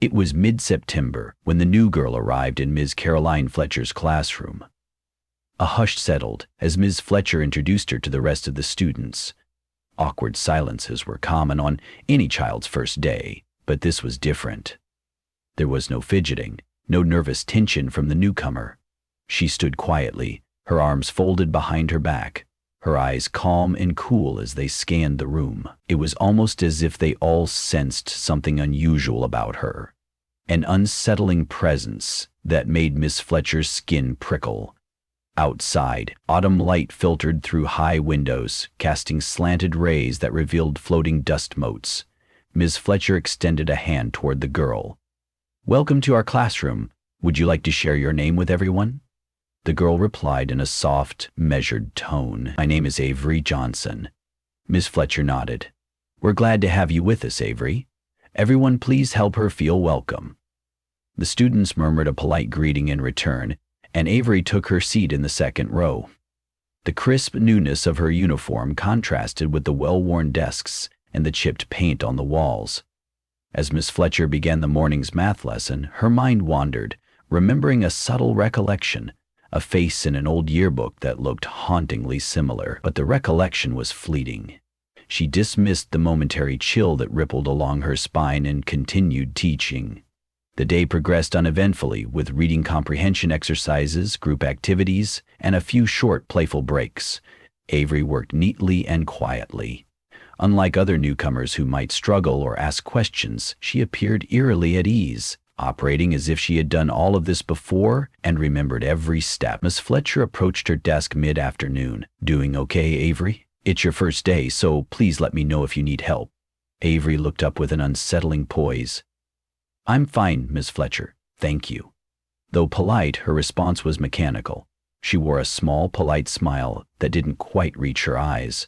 It was mid-September when the new girl arrived in Ms. Caroline Fletcher's classroom. A hush settled as Ms. Fletcher introduced her to the rest of the students. Awkward silences were common on any child's first day, but this was different. There was no fidgeting, no nervous tension from the newcomer. She stood quietly, her arms folded behind her back, her eyes calm and cool as they scanned the room. It was almost as if they all sensed something unusual about her, an unsettling presence that made Miss Fletcher's skin prickle. Outside, autumn light filtered through high windows, casting slanted rays that revealed floating dust motes. Ms. Fletcher extended a hand toward the girl. "Welcome to our classroom. Would you like to share your name with everyone?" The girl replied in a soft, measured tone. "My name is Avery Johnson." Ms. Fletcher nodded. "We're glad to have you with us, Avery. Everyone please help her feel welcome." The students murmured a polite greeting in return, and Avery took her seat in the second row. The crisp newness of her uniform contrasted with the well-worn desks and the chipped paint on the walls. As Miss Fletcher began the morning's math lesson, her mind wandered, remembering a subtle recollection, a face in an old yearbook that looked hauntingly similar, but the recollection was fleeting. She dismissed the momentary chill that rippled along her spine and continued teaching. The day progressed uneventfully, with reading comprehension exercises, group activities, and a few short, playful breaks. Avery worked neatly and quietly. Unlike other newcomers who might struggle or ask questions, she appeared eerily at ease, operating as if she had done all of this before and remembered every step. Miss Fletcher approached her desk mid-afternoon. "Doing okay, Avery? It's your first day, so please let me know if you need help." Avery looked up with an unsettling poise. "I'm fine, Miss Fletcher, thank you." Though polite, her response was mechanical. She wore a small, polite smile that didn't quite reach her eyes.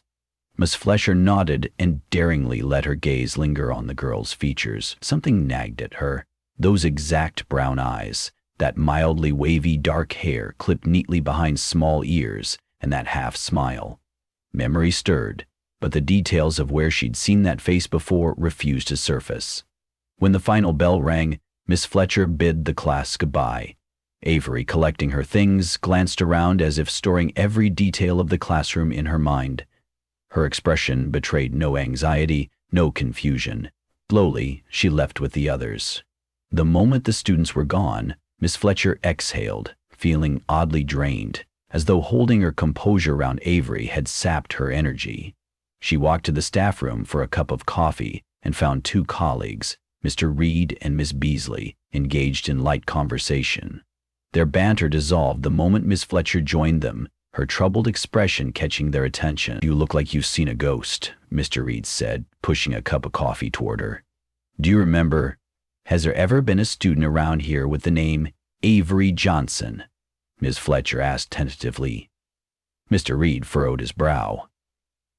Miss Fletcher nodded and daringly let her gaze linger on the girl's features. Something nagged at her. Those exact brown eyes, that mildly wavy dark hair clipped neatly behind small ears, and that half smile. Memory stirred, but the details of where she'd seen that face before refused to surface. When the final bell rang, Miss Fletcher bid the class goodbye. Avery, collecting her things, glanced around as if storing every detail of the classroom in her mind. Her expression betrayed no anxiety, no confusion. Slowly, she left with the others. The moment the students were gone, Miss Fletcher exhaled, feeling oddly drained, as though holding her composure around Avery had sapped her energy. She walked to the staff room for a cup of coffee and found two colleagues, Mr. Reed and Miss Beasley, engaged in light conversation. Their banter dissolved the moment Miss Fletcher joined them, her troubled expression catching their attention. "You look like you've seen a ghost," Mr. Reed said, pushing a cup of coffee toward her. "Do you remember, has there ever been a student around here with the name Avery Johnson?" Miss Fletcher asked tentatively. Mr. Reed furrowed his brow.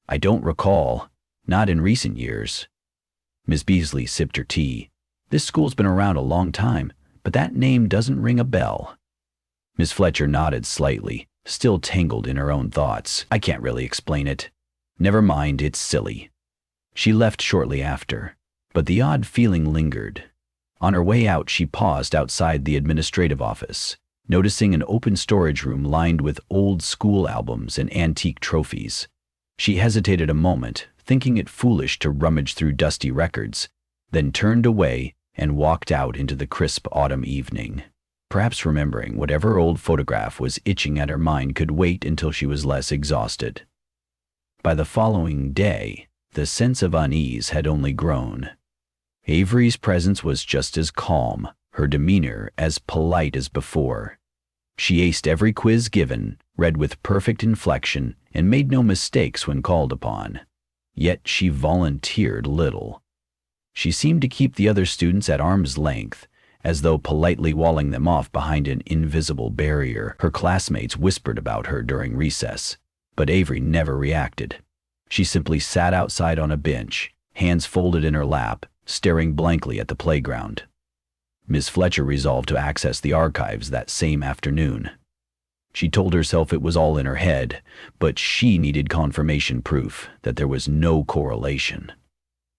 "I don't recall, not in recent years." Miss Beasley sipped her tea. "This school's been around a long time, but that name doesn't ring a bell." Miss Fletcher nodded slightly, still tangled in her own thoughts. "I can't really explain it. Never mind, it's silly." She left shortly after, but the odd feeling lingered. On her way out, she paused outside the administrative office, noticing an open storage room lined with old school albums and antique trophies. She hesitated a moment, thinking it foolish to rummage through dusty records, then turned away and walked out into the crisp autumn evening, perhaps remembering whatever old photograph was itching at her mind could wait until she was less exhausted. By the following day, the sense of unease had only grown. Avery's presence was just as calm, her demeanor as polite as before. She aced every quiz given, read with perfect inflection, and made no mistakes when called upon. Yet she volunteered little. She seemed to keep the other students at arm's length, as though politely walling them off behind an invisible barrier. Her classmates whispered about her during recess, but Avery never reacted. She simply sat outside on a bench, hands folded in her lap, staring blankly at the playground. Miss Fletcher resolved to access the archives that same afternoon. She told herself it was all in her head, but she needed confirmation proof that there was no correlation.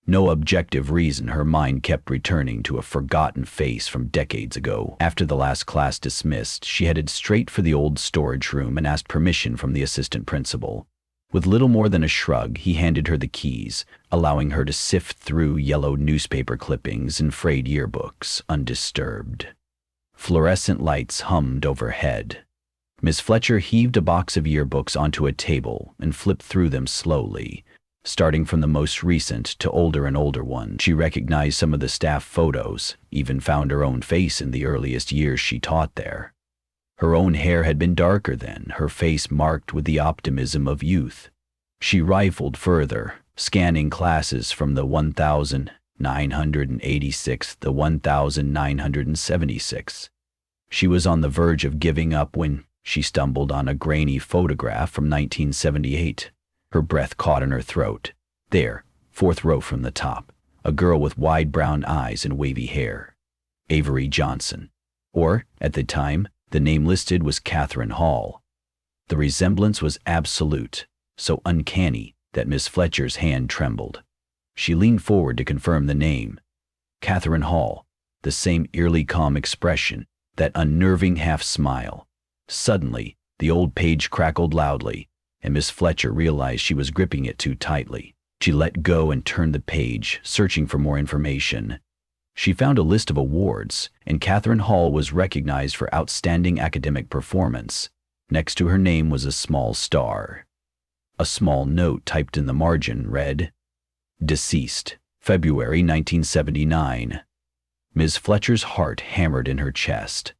No objective reason, her mind kept returning to a forgotten face from decades ago. After the last class dismissed, she headed straight for the old storage room and asked permission from the assistant principal. With little more than a shrug, he handed her the keys, allowing her to sift through yellow newspaper clippings and frayed yearbooks, undisturbed. Fluorescent lights hummed overhead. Miss Fletcher heaved a box of yearbooks onto a table and flipped through them slowly. Starting from the most recent to older and older ones, she recognized some of the staff photos, even found her own face in the earliest years she taught there. Her own hair had been darker then, her face marked with the optimism of youth. She rifled further, scanning classes from the 1986 to 1976. She was on the verge of giving up when she stumbled on a grainy photograph from 1978. Her breath caught in her throat. There, fourth row from the top, a girl with wide brown eyes and wavy hair. Avery Johnson. Or, at the time, the name listed was Catherine Hall. The resemblance was absolute, so uncanny that Miss Fletcher's hand trembled. She leaned forward to confirm the name. Catherine Hall, the same eerily calm expression, that unnerving half-smile. Suddenly, the old page crackled loudly, and Miss Fletcher realized she was gripping it too tightly. She let go and turned the page, searching for more information. She found a list of awards, and Catherine Hall was recognized for outstanding academic performance. Next to her name was a small star. A small note typed in the margin read, "Deceased, February 1979. Ms. Fletcher's heart hammered in her chest.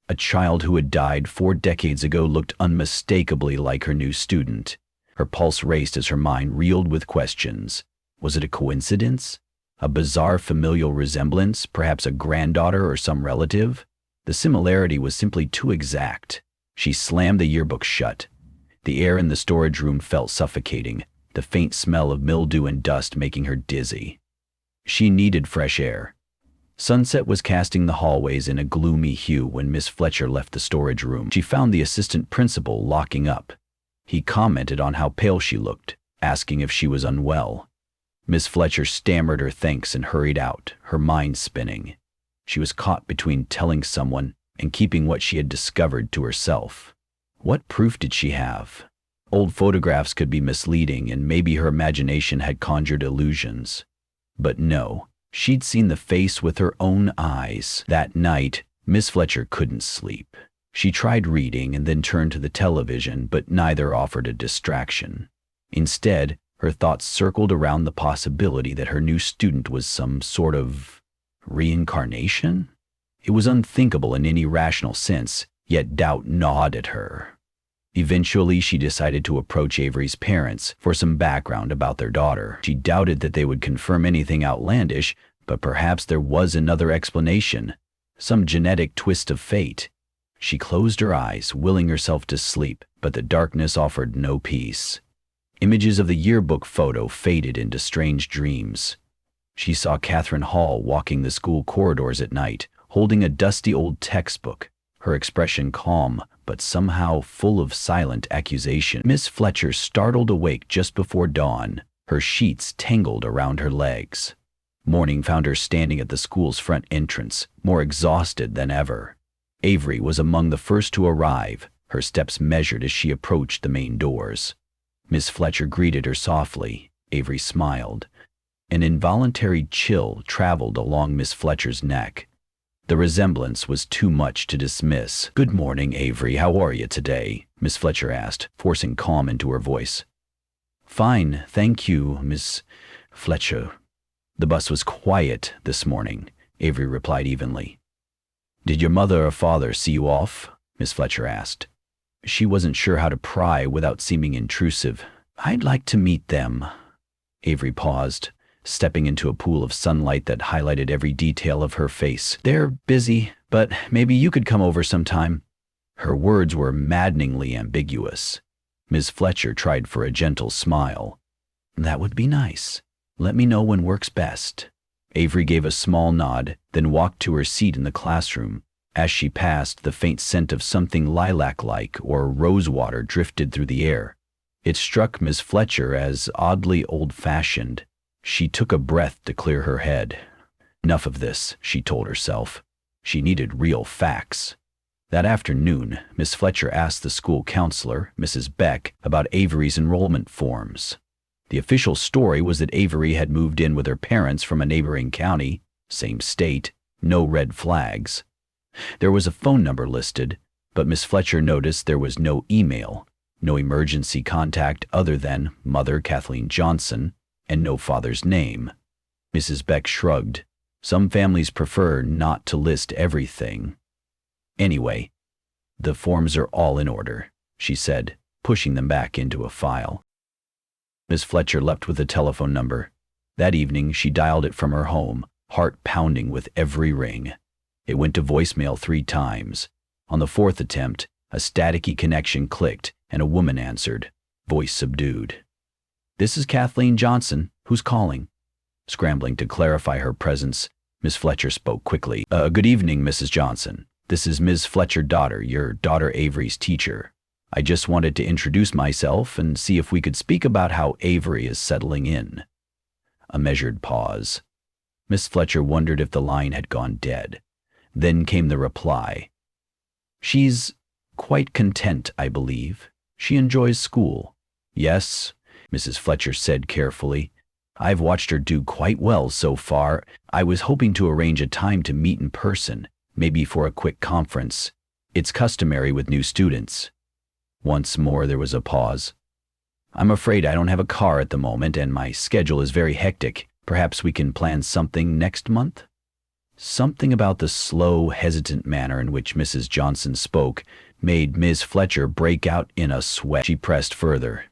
A child who had died 4 decades ago looked unmistakably like her new student. Her pulse raced as her mind reeled with questions. Was it a coincidence? A bizarre familial resemblance, perhaps a granddaughter or some relative? The similarity was simply too exact. She slammed the yearbook shut. The air in the storage room felt suffocating, the faint smell of mildew and dust making her dizzy. She needed fresh air. Sunset was casting the hallways in a gloomy hue when Miss Fletcher left the storage room. She found the assistant principal locking up. He commented on how pale she looked, asking if she was unwell. Miss Fletcher stammered her thanks and hurried out, her mind spinning. She was caught between telling someone and keeping what she had discovered to herself. What proof did she have? Old photographs could be misleading, and maybe her imagination had conjured illusions. But no. She'd seen the face with her own eyes. That night, Miss Fletcher couldn't sleep. She tried reading and then turned to the television, but neither offered a distraction. Instead, her thoughts circled around the possibility that her new student was some sort of reincarnation? It was unthinkable in any rational sense, yet doubt gnawed at her. Eventually, she decided to approach Avery's parents for some background about their daughter. She doubted that they would confirm anything outlandish, but perhaps there was another explanation, some genetic twist of fate. She closed her eyes, willing herself to sleep, but the darkness offered no peace. Images of the yearbook photo faded into strange dreams. She saw Catherine Hall walking the school corridors at night, holding a dusty old textbook, her expression calm, but somehow full of silent accusation. Miss Fletcher startled awake just before dawn, her sheets tangled around her legs. Morning found her standing at the school's front entrance, more exhausted than ever. Avery was among the first to arrive, her steps measured as she approached the main doors. Miss Fletcher greeted her softly. Avery smiled. An involuntary chill traveled along Miss Fletcher's neck. The resemblance was too much to dismiss. "Good morning, Avery. How are you today?" Miss Fletcher asked, forcing calm into her voice. "Fine, thank you, Miss Fletcher. The bus was quiet this morning," Avery replied evenly. "Did your mother or father see you off?" Miss Fletcher asked. She wasn't sure how to pry without seeming intrusive. "I'd like to meet them." Avery paused, stepping into a pool of sunlight that highlighted every detail of her face. "They're busy, but maybe you could come over sometime." Her words were maddeningly ambiguous. Miss Fletcher tried for a gentle smile. "That would be nice. Let me know when works best." Avery gave a small nod, then walked to her seat in the classroom. As she passed, the faint scent of something lilac-like or rosewater drifted through the air. It struck Miss Fletcher as oddly old-fashioned. She took a breath to clear her head. Enough of this, she told herself. She needed real facts. That afternoon, Miss Fletcher asked the school counselor, Mrs. Beck, about Avery's enrollment forms. The official story was that Avery had moved in with her parents from a neighboring county, same state, no red flags. There was a phone number listed, but Miss Fletcher noticed there was no email, no emergency contact other than Mother Kathleen Johnson, and no father's name. Mrs. Beck shrugged. Some families prefer not to list everything. Anyway, the forms are all in order, she said, pushing them back into a file. Miss Fletcher leapt with the telephone number. That evening, she dialed it from her home, heart pounding with every ring. It went to voicemail 3 times. On the 4th attempt, a staticky connection clicked, and a woman answered, voice subdued. "This is Kathleen Johnson. Who's calling?" Scrambling to clarify her presence, Miss Fletcher spoke quickly. Good evening, Mrs. Johnson. This is Ms. Fletcher daughter, your daughter Avery's teacher. I just wanted to introduce myself and see if we could speak about how Avery is settling in." A measured pause. Miss Fletcher wondered if the line had gone dead. Then came the reply. "She's quite content, I believe. She enjoys school." "Yes," Mrs. Fletcher said carefully. "I've watched her do quite well so far. I was hoping to arrange a time to meet in person, maybe for a quick conference. It's customary with new students." Once more there was a pause. "I'm afraid I don't have a car at the moment, and my schedule is very hectic. Perhaps we can plan something next month?" Something about the slow, hesitant manner in which Mrs. Johnson spoke made Miss Fletcher break out in a sweat. She pressed further.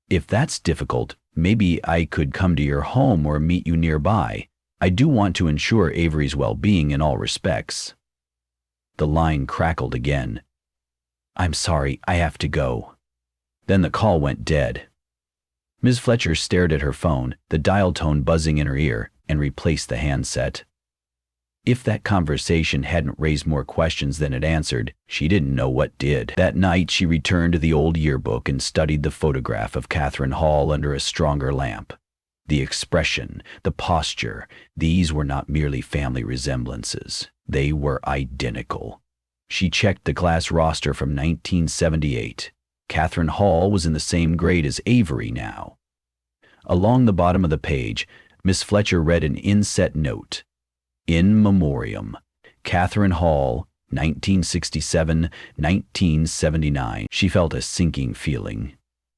"If that's difficult, maybe I could come to your home or meet you nearby. I do want to ensure Avery's well-being in all respects." The line crackled again. "I'm sorry, I have to go." Then the call went dead. Ms. Fletcher stared at her phone, the dial tone buzzing in her ear, and replaced the handset. If that conversation hadn't raised more questions than it answered, she didn't know what did. That night she returned to the old yearbook and studied the photograph of Catherine Hall under a stronger lamp. The expression, the posture, these were not merely family resemblances. They were identical. She checked the class roster from 1978. Catherine Hall was in the same grade as Avery now. Along the bottom of the page, Miss Fletcher read an inset note. In memoriam, Catherine Hall, 1967-1979. She felt a sinking feeling.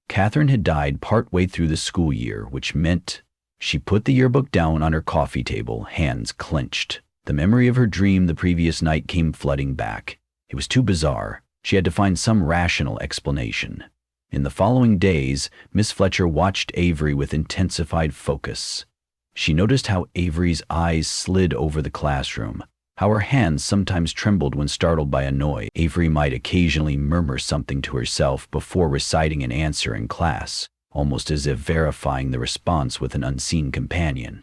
Catherine had died partway through the school year, which meant she put the yearbook down on her coffee table, hands clenched. The memory of her dream the previous night came flooding back. It was too bizarre. She had to find some rational explanation. In the following days, Miss Fletcher watched Avery with intensified focus. She noticed how Avery's eyes slid over the classroom, how her hands sometimes trembled when startled by a noise. Avery might occasionally murmur something to herself before reciting an answer in class, almost as if verifying the response with an unseen companion.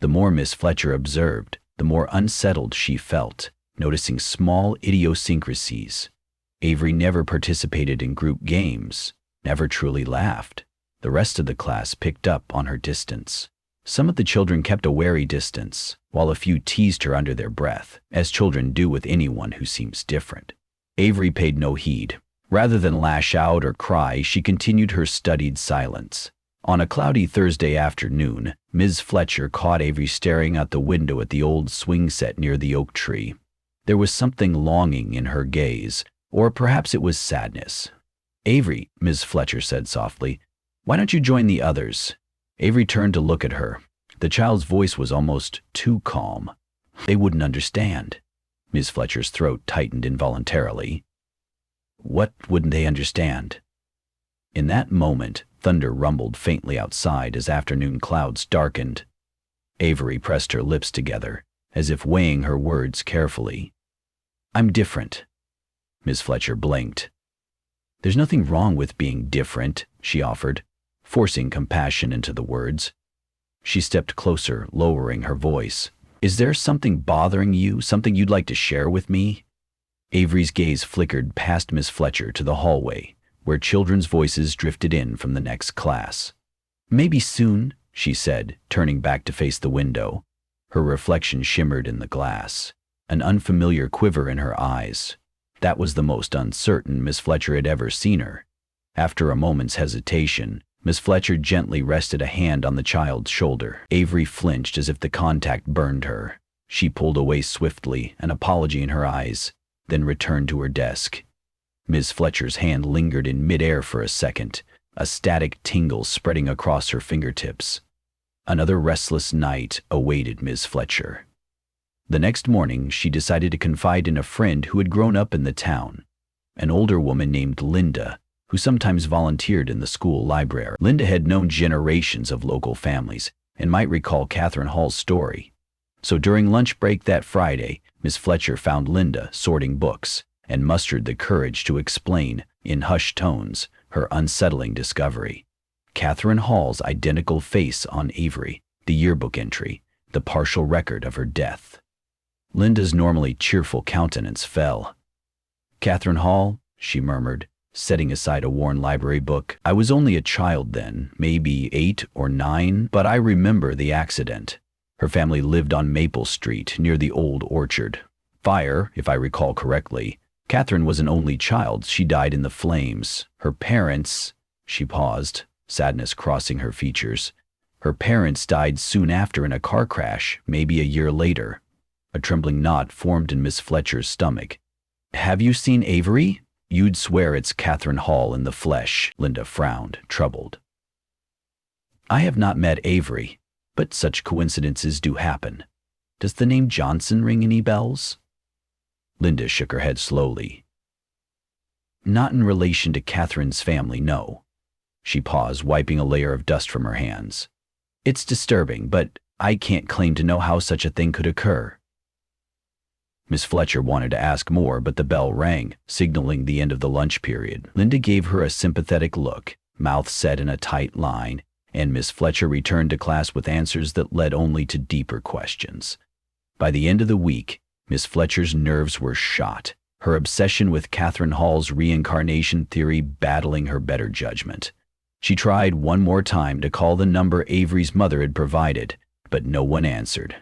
The more Miss Fletcher observed, the more unsettled she felt, noticing small idiosyncrasies. Avery never participated in group games, never truly laughed. The rest of the class picked up on her distance. Some of the children kept a wary distance, while a few teased her under their breath, as children do with anyone who seems different. Avery paid no heed. Rather than lash out or cry, she continued her studied silence. On a cloudy Thursday afternoon, Ms. Fletcher caught Avery staring out the window at the old swing set near the oak tree. There was something longing in her gaze, or perhaps it was sadness. "Avery," Ms. Fletcher said softly, "why don't you join the others?" Avery turned to look at her. The child's voice was almost too calm. "They wouldn't understand." Ms. Fletcher's throat tightened involuntarily. What wouldn't they understand? In that moment, thunder rumbled faintly outside as afternoon clouds darkened. Avery pressed her lips together, as if weighing her words carefully. "I'm different." Ms. Fletcher blinked. "There's nothing wrong with being different," she offered, forcing compassion into the words. She stepped closer, lowering her voice. "Is there something bothering you, something you'd like to share with me?" Avery's gaze flickered past Miss Fletcher to the hallway, where children's voices drifted in from the next class. "Maybe soon, she said, turning back to face the window. Her reflection shimmered in the glass, an unfamiliar quiver in her eyes. That was the most uncertain Miss Fletcher had ever seen her. After a moment's hesitation, Miss Fletcher gently rested a hand on the child's shoulder. Avery flinched as if the contact burned her. She pulled away swiftly, an apology in her eyes, then returned to her desk. Miss Fletcher's hand lingered in midair for a second, a static tingle spreading across her fingertips. Another restless night awaited Miss Fletcher. The next morning, she decided to confide in a friend who had grown up in the town, an older woman named Linda, who sometimes volunteered in the school library. Linda had known generations of local families and might recall Catherine Hall's story. So during lunch break that Friday, Miss Fletcher found Linda sorting books and mustered the courage to explain, in hushed tones, her unsettling discovery. Catherine Hall's identical face on Avery, the yearbook entry, the partial record of her death. Linda's normally cheerful countenance fell. "Catherine Hall," she murmured, setting aside a worn library book. "I was only a child then, maybe 8 or 9, but I remember the accident. Her family lived on Maple Street, near the old orchard. Fire, if I recall correctly. Catherine was an only child. She died in the flames. Her parents—" She paused, sadness crossing her features. "Her parents died soon after in a car crash, maybe a year later." A trembling knot formed in Miss Fletcher's stomach. "Have you seen Avery? You'd swear it's Catherine Hall in the flesh." Linda frowned, troubled. "I have not met Avery, but such coincidences do happen. Does the name Johnson ring any bells?" Linda shook her head slowly. "Not in relation to Catherine's family, no." She paused, wiping a layer of dust from her hands. "It's disturbing, but I can't claim to know how such a thing could occur." Miss Fletcher wanted to ask more, but the bell rang, signaling the end of the lunch period. Linda gave her a sympathetic look, mouth set in a tight line, and Miss Fletcher returned to class with answers that led only to deeper questions. By the end of the week, Miss Fletcher's nerves were shot, her obsession with Catherine Hall's reincarnation theory battling her better judgment. She tried one more time to call the number Avery's mother had provided, but no one answered.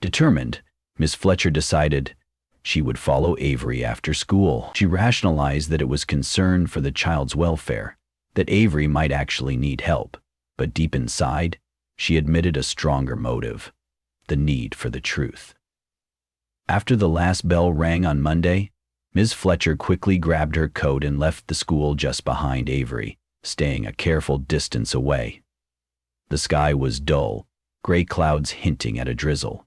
Determined, Miss Fletcher decided she would follow Avery after school. She rationalized that it was concern for the child's welfare, that Avery might actually need help, but deep inside, she admitted a stronger motive, the need for the truth. After the last bell rang on Monday, Miss Fletcher quickly grabbed her coat and left the school just behind Avery, staying a careful distance away. The sky was dull, gray clouds hinting at a drizzle.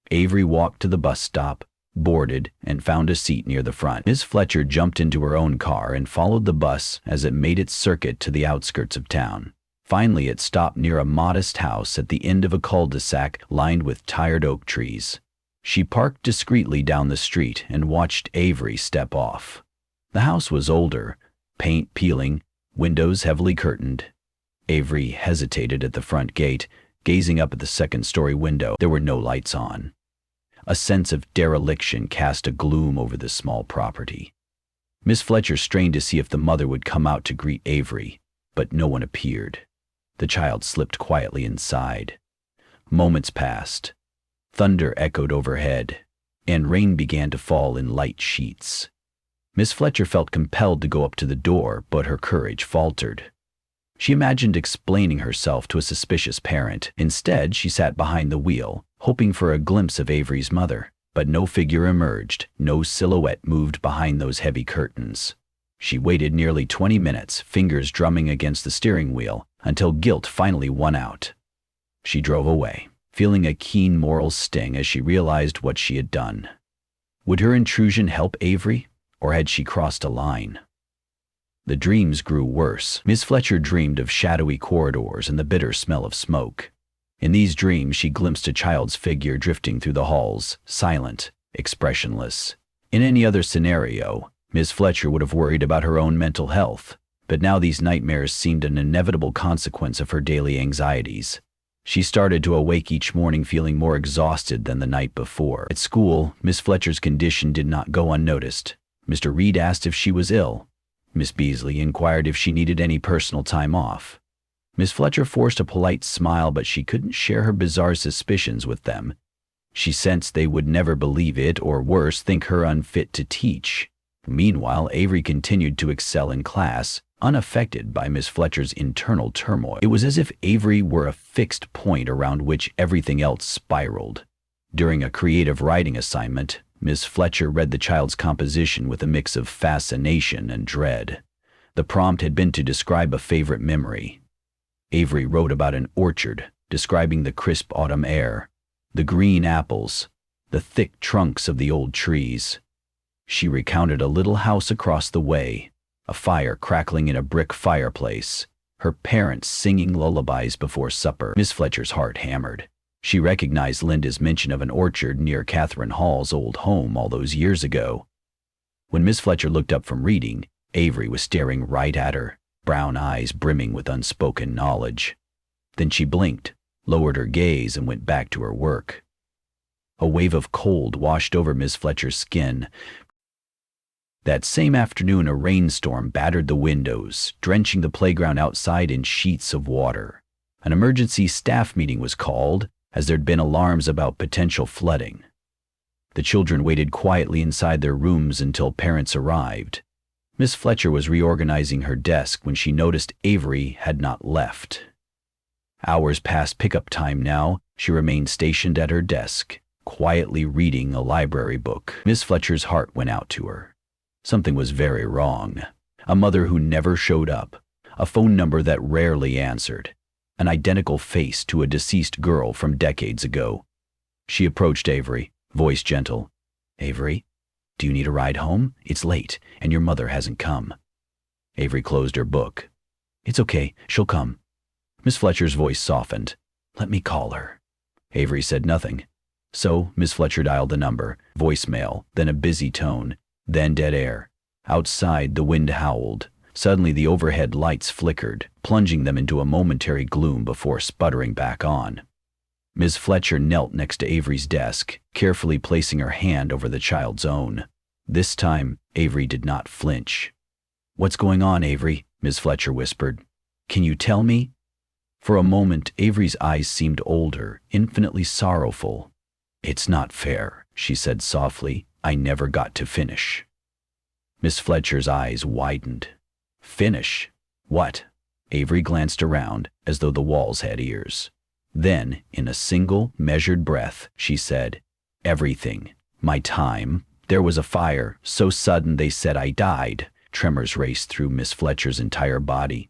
Avery walked to the bus stop, boarded, and found a seat near the front. Miss Fletcher jumped into her own car and followed the bus as it made its circuit to the outskirts of town. Finally, it stopped near a modest house at the end of a cul-de-sac lined with tired oak trees. She parked discreetly down the street and watched Avery step off. The house was older, paint peeling, windows heavily curtained. Avery hesitated at the front gate, gazing up at the second-story window. There were no lights on. A sense of dereliction cast a gloom over the small property. Miss Fletcher strained to see if the mother would come out to greet Avery, but no one appeared. The child slipped quietly inside. Moments passed. Thunder echoed overhead, and rain began to fall in light sheets. Miss Fletcher felt compelled to go up to the door, but her courage faltered. She imagined explaining herself to a suspicious parent. Instead, she sat behind the wheel, hoping for a glimpse of Avery's mother, but no figure emerged, no silhouette moved behind those heavy curtains. She waited nearly 20 minutes, fingers drumming against the steering wheel, until guilt finally won out. She drove away, feeling a keen moral sting as she realized what she had done. Would her intrusion help Avery, or had she crossed a line? The dreams grew worse. Miss Fletcher dreamed of shadowy corridors and the bitter smell of smoke. In these dreams, she glimpsed a child's figure drifting through the halls, silent, expressionless. In any other scenario, Miss Fletcher would have worried about her own mental health, but now these nightmares seemed an inevitable consequence of her daily anxieties. She started to awake each morning feeling more exhausted than the night before. At school, Miss Fletcher's condition did not go unnoticed. Mr. Reed asked if she was ill. Miss Beasley inquired if she needed any personal time off. Miss Fletcher forced a polite smile, but she couldn't share her bizarre suspicions with them. She sensed they would never believe it, or worse, think her unfit to teach. Meanwhile, Avery continued to excel in class, unaffected by Miss Fletcher's internal turmoil. It was as if Avery were a fixed point around which everything else spiraled. During a creative writing assignment, Miss Fletcher read the child's composition with a mix of fascination and dread. The prompt had been to describe a favorite memory. Avery wrote about an orchard, describing the crisp autumn air, the green apples, the thick trunks of the old trees. She recounted a little house across the way, a fire crackling in a brick fireplace, her parents singing lullabies before supper. Miss Fletcher's heart hammered. She recognized Linda's mention of an orchard near Catherine Hall's old home all those years ago. When Miss Fletcher looked up from reading, Avery was staring right at her, brown eyes brimming with unspoken knowledge. Then she blinked, lowered her gaze, and went back to her work. A wave of cold washed over Miss Fletcher's skin. That same afternoon, a rainstorm battered the windows, drenching the playground outside in sheets of water. An emergency staff meeting was called, as there'd been alarms about potential flooding. The children waited quietly inside their rooms until parents arrived. Miss Fletcher was reorganizing her desk when she noticed Avery had not left. Hours past pickup time now, she remained stationed at her desk, quietly reading a library book. Miss Fletcher's heart went out to her. Something was very wrong. A mother who never showed up, a phone number that rarely answered, an identical face to a deceased girl from decades ago. She approached Avery, voice gentle. "Avery, do you need a ride home? It's late, and your mother hasn't come." Avery closed her book. "It's okay, she'll come." Miss Fletcher's voice softened. "Let me call her." Avery said nothing. So Miss Fletcher dialed the number, voicemail, then a busy tone, then dead air. Outside, the wind howled. Suddenly, the overhead lights flickered, plunging them into a momentary gloom before sputtering back on. Miss Fletcher knelt next to Avery's desk, carefully placing her hand over the child's own. This time, Avery did not flinch. "What's going on, Avery?" Miss Fletcher whispered. "Can you tell me?" For a moment, Avery's eyes seemed older, infinitely sorrowful. "It's not fair," she said softly. "I never got to finish." Miss Fletcher's eyes widened. "Finish? What?" Avery glanced around, as though the walls had ears. Then, in a single, measured breath, she said, "Everything. My time. There was a fire, so sudden they said I died." Tremors raced through Miss Fletcher's entire body.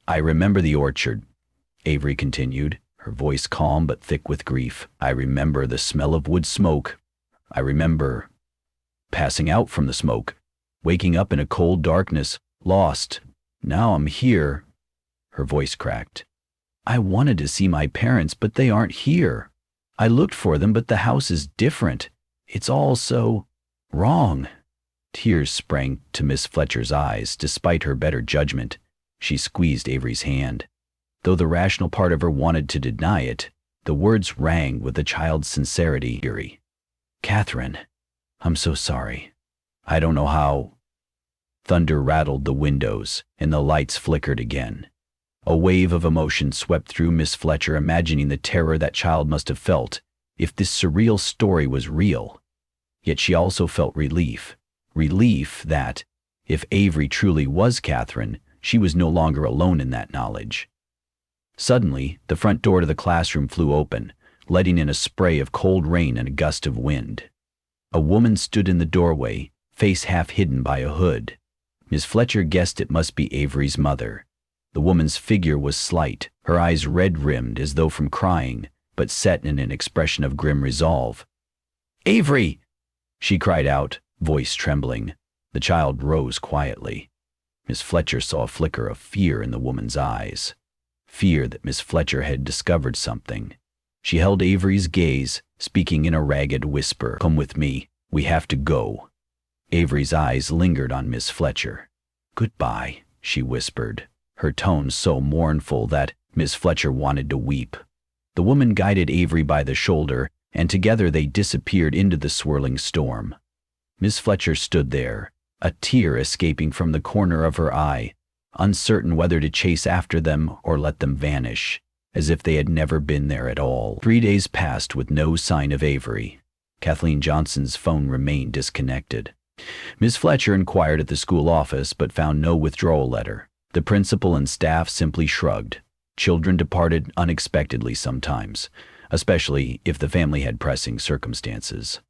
I remember the orchard," Avery continued, her voice calm but thick with grief. "I remember the smell of wood smoke. I remember passing out from the smoke, waking up in a cold darkness, lost. Now I'm here." Her voice cracked. "I wanted to see my parents, but they aren't here. I looked for them, but the house is different. It's all so wrong." Tears sprang to Miss Fletcher's eyes, despite her better judgment. She squeezed Avery's hand. Though the rational part of her wanted to deny it, the words rang with a child's sincerity. "Eerie. Catherine, I'm so sorry. I don't know how." Thunder rattled the windows, and the lights flickered again. A wave of emotion swept through Miss Fletcher, imagining the terror that child must have felt if this surreal story was real. Yet she also felt relief. Relief that, if Avery truly was Catherine, she was no longer alone in that knowledge. Suddenly, the front door to the classroom flew open, letting in a spray of cold rain and a gust of wind. A woman stood in the doorway, face half hidden by a hood. Miss Fletcher guessed it must be Avery's mother. The woman's figure was slight, her eyes red-rimmed as though from crying, but set in an expression of grim resolve. "Avery!" she cried out, voice trembling. The child rose quietly. Miss Fletcher saw a flicker of fear in the woman's eyes. Fear that Miss Fletcher had discovered something. She held Avery's gaze, speaking in a ragged whisper. "Come with me. We have to go." Avery's eyes lingered on Miss Fletcher. "Goodbye," she whispered, her tone so mournful that Miss Fletcher wanted to weep. The woman guided Avery by the shoulder, and together they disappeared into the swirling storm. Miss Fletcher stood there, a tear escaping from the corner of her eye, uncertain whether to chase after them or let them vanish, as if they had never been there at all. 3 days passed with no sign of Avery. Kathleen Johnson's phone remained disconnected. Ms. Fletcher inquired at the school office but found no withdrawal letter. The principal and staff simply shrugged. Children departed unexpectedly sometimes, especially if the family had pressing circumstances.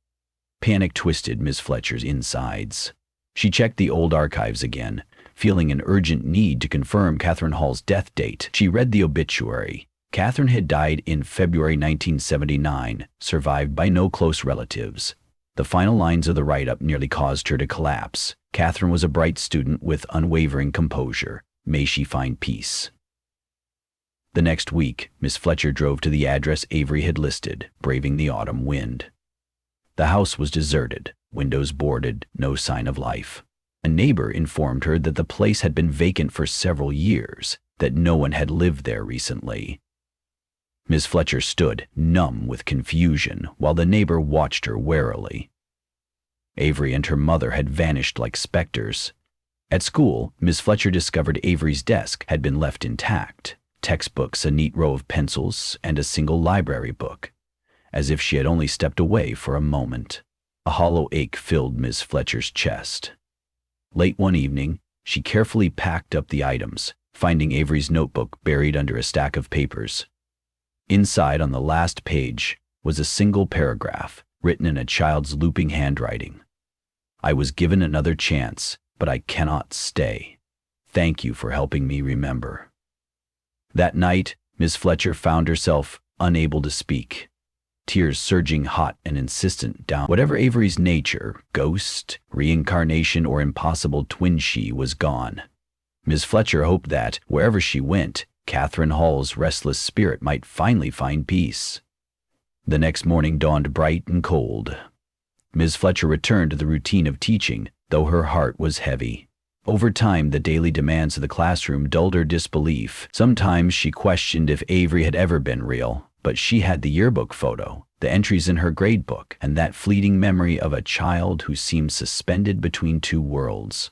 Panic twisted Ms. Fletcher's insides. She checked the old archives again, feeling an urgent need to confirm Catherine Hall's death date. She read the obituary. Catherine had died in February 1979, survived by no close relatives. The final lines of the write-up nearly caused her to collapse. Catherine was a bright student with unwavering composure. May she find peace. The next week, Miss Fletcher drove to the address Avery had listed, braving the autumn wind. The house was deserted, windows boarded, no sign of life. A neighbor informed her that the place had been vacant for several years, that no one had lived there recently. Miss Fletcher stood, numb with confusion, while the neighbor watched her warily. Avery and her mother had vanished like specters. At school, Miss Fletcher discovered Avery's desk had been left intact, textbooks, a neat row of pencils, and a single library book, as if she had only stepped away for a moment. A hollow ache filled Miss Fletcher's chest. Late one evening, she carefully packed up the items, finding Avery's notebook buried under a stack of papers. Inside, on the last page, was a single paragraph, written in a child's looping handwriting. "I was given another chance, but I cannot stay. Thank you for helping me remember." That night, Miss Fletcher found herself unable to speak, tears surging hot and insistent down. Whatever Avery's nature, ghost, reincarnation, or impossible twin, she was gone. Miss Fletcher hoped that, wherever she went, Catherine Hall's restless spirit might finally find peace. The next morning dawned bright and cold. Miss Fletcher returned to the routine of teaching, though her heart was heavy. Over time, the daily demands of the classroom dulled her disbelief. Sometimes she questioned if Avery had ever been real, but she had the yearbook photo, the entries in her grade book, and that fleeting memory of a child who seemed suspended between two worlds.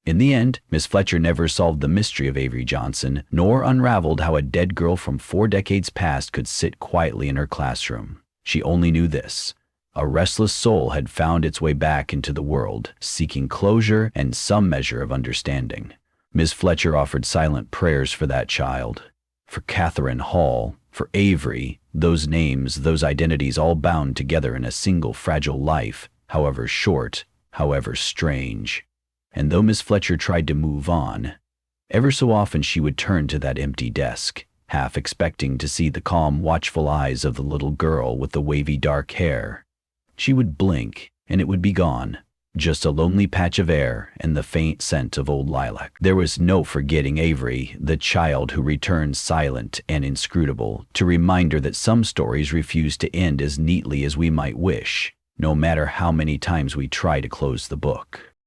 In the end, Miss Fletcher never solved the mystery of Avery Johnson, nor unraveled how a dead girl from 4 decades past could sit quietly in her classroom. She only knew this: a restless soul had found its way back into the world, seeking closure and some measure of understanding. Miss Fletcher offered silent prayers for that child, for Catherine Hall, for Avery, those names, those identities all bound together in a single fragile life, however short, however strange. And though Miss Fletcher tried to move on, ever so often she would turn to that empty desk, half expecting to see the calm, watchful eyes of the little girl with the wavy dark hair. She would blink, and it would be gone, just a lonely patch of air and the faint scent of old lilac. There was no forgetting Avery, the child who returned silent and inscrutable, to remind her that some stories refuse to end as neatly as we might wish, no matter how many times we try to close the book.